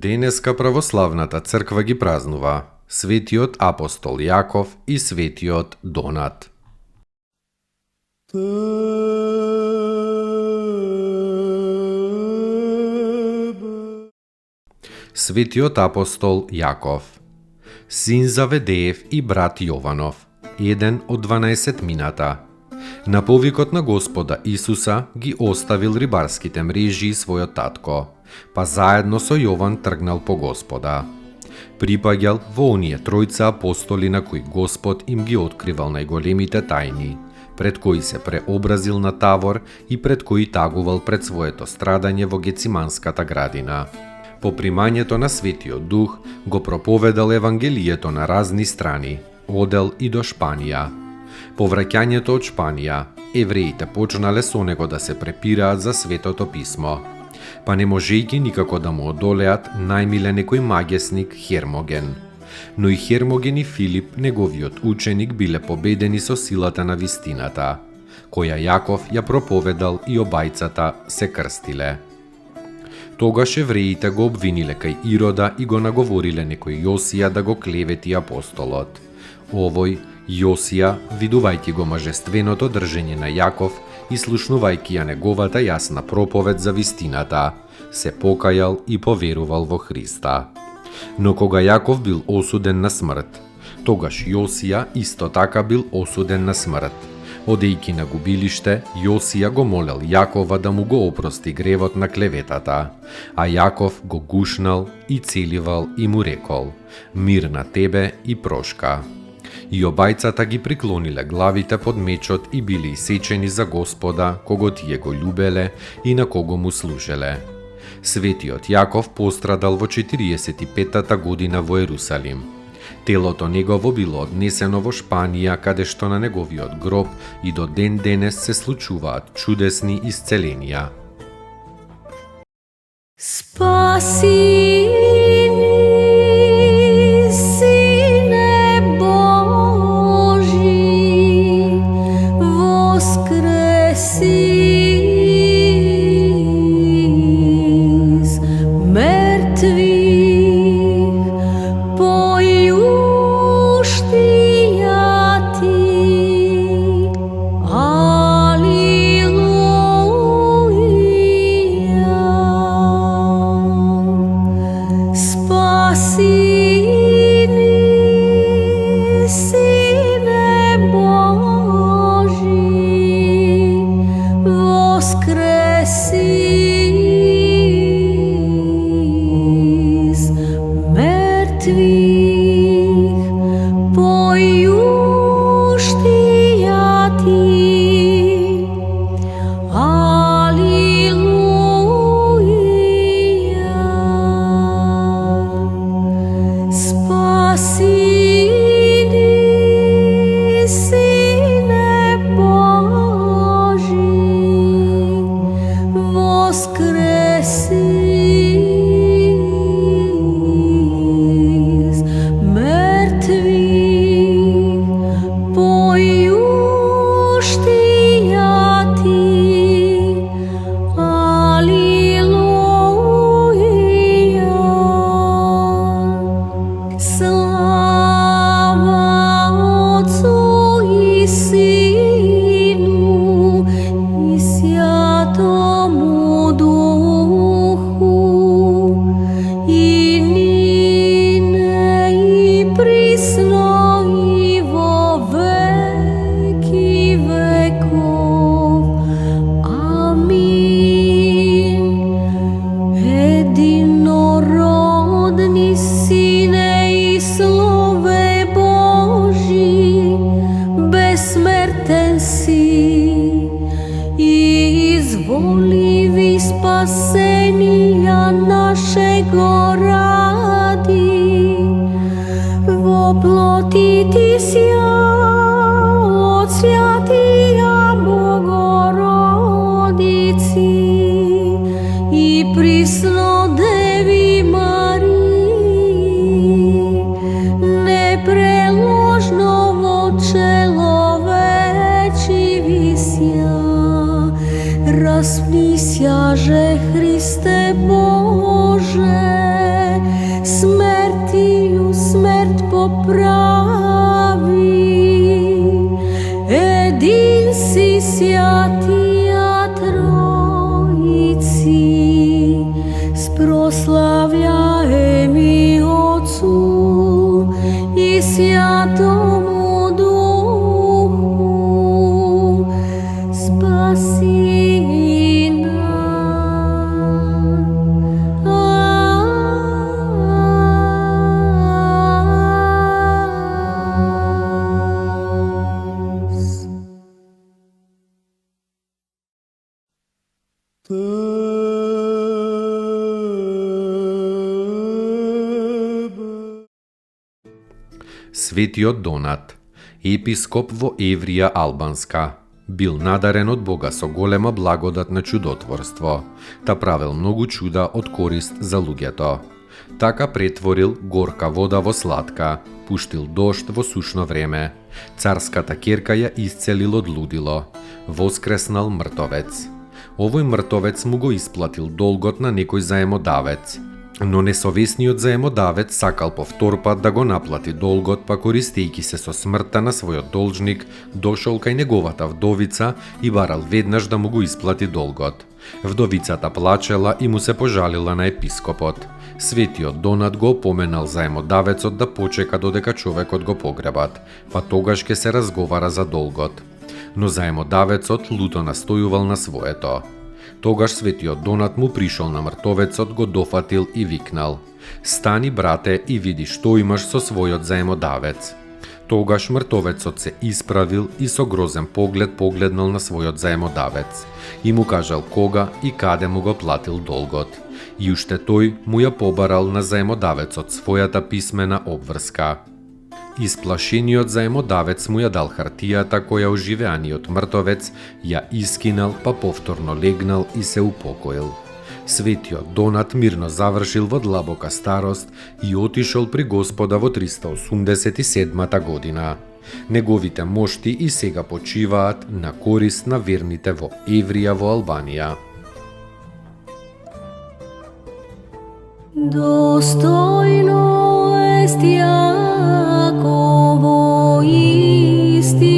Денеска православната црква ги празнува светиот апостол Јаков и светиот Донат. Светиот апостол Јаков, син Заведеев и брат Јованов, еден од 12 мината. На повикот на Господа Исуса ги оставил рибарските мрежи и својот татко, па заедно со Јован тргнал по Господа. Припаѓал во оние тројца апостоли на кои Господ им ги откривал најголемите тајни, пред кои се преобразил на Тавор и пред кои тагувал пред своето страдање во Гециманската градина. По примањето на Светиот Дух го проповедал Евангелието на разни страни, одел и до Шпанија. По враќањето од Шпанија, евреите почнале со него да се препираат за Светото писмо, па не можејќи никако да му одолеат, најмиле некој магесник Хермоген. Но и Хермоген и Филип, неговиот ученик, биле победени со силата на вистината, која Јаков ја проповедал и обајцата се крстиле. Тогаш евреите го обвиниле кај Ирода и го наговориле некој Јосија да го клевети апостолот. Овој Јосија, видувајќи го мажественото држење на Јаков и слушнувајќи ја неговата јасна проповед за вистината, се покајал и поверувал во Христа. Но кога Јаков бил осуден на смрт, тогаш Јосија исто така бил осуден на смрт. Одејќи на губилиште, Јосија го молел Јакова да му го опрости гревот на клеветата, а Јаков го гушнал и целивал и му рекол: мир на тебе и прошка. И обајцата ги приклониле главите под мечот и били исечени за Господа, кого тие го љубеле и на кого му служеле. Светиот Јаков пострадал во 45-та година во Ерусалим. Телото негово било однесено во Шпанија, каде што на неговиот гроб и до ден денес се случуваат чудесни исцеленија. Спаси ни, Сине Божи, воскреси из мертвих, појушти ја ти, алилуја. molivi spasenija našego radi, voplotiti sja od svjatija Bogorodici i prisno Devi Mariji, nepreložno vočelo veći visja, raspnisjaže Hriste Bože, smrtiju smrt popravi, edin si sjatija Trojici, sproslavljajem i Otcu i Sjatomu Duhu, spasi nas. Светиот Донат, епископ во Еврија Албанска, бил надарен од Бога со голема благодат на чудотворство, та правил многу чуда од корист за луѓето. Така претворил горка вода во сладка, пуштил дожд во сушно време, царската керка ја исцелил од лудило, воскреснал мртовец. Овој мртовец му го исплатил долгот на некој заемодавец, но несовесниот заемодавец сакал повтор пат да го наплати долгот, па користејќи се со смртта на својот должник, дошол кај неговата вдовица и барал веднаш да му го исплати долгот. Вдовицата плачела и му се пожалила на епископот. Светиот Донат го опоменал заемодавецот да почека додека човекот го погребат, па тогаш ќе се разговара за долгот. Но заемодавецот люто настојувал на своето. Тогаш Светиот Донат му пришол на мртовецот, го дофатил и викнал: "Стани, брате, и види што имаш со својот заемодавец." Тогаш мртовецот се исправил и со грозен поглед погледнал на својот заемодавец и му кажал кога и каде му го платил долгот. И уште тој му ја побарал на заемодавецот својата писмена обврска. Исплашениот заемодавец му ја дал хартијата која оживеаниот мртовец ја искинал, па повторно легнал и се упокоил. Светиот Донат мирно завршил во длабока старост и отишол при Господа во 387 година. Неговите мошти и сега почиваат на корист на верните во Еврија во Албанија. Dostojno est Jakovo isti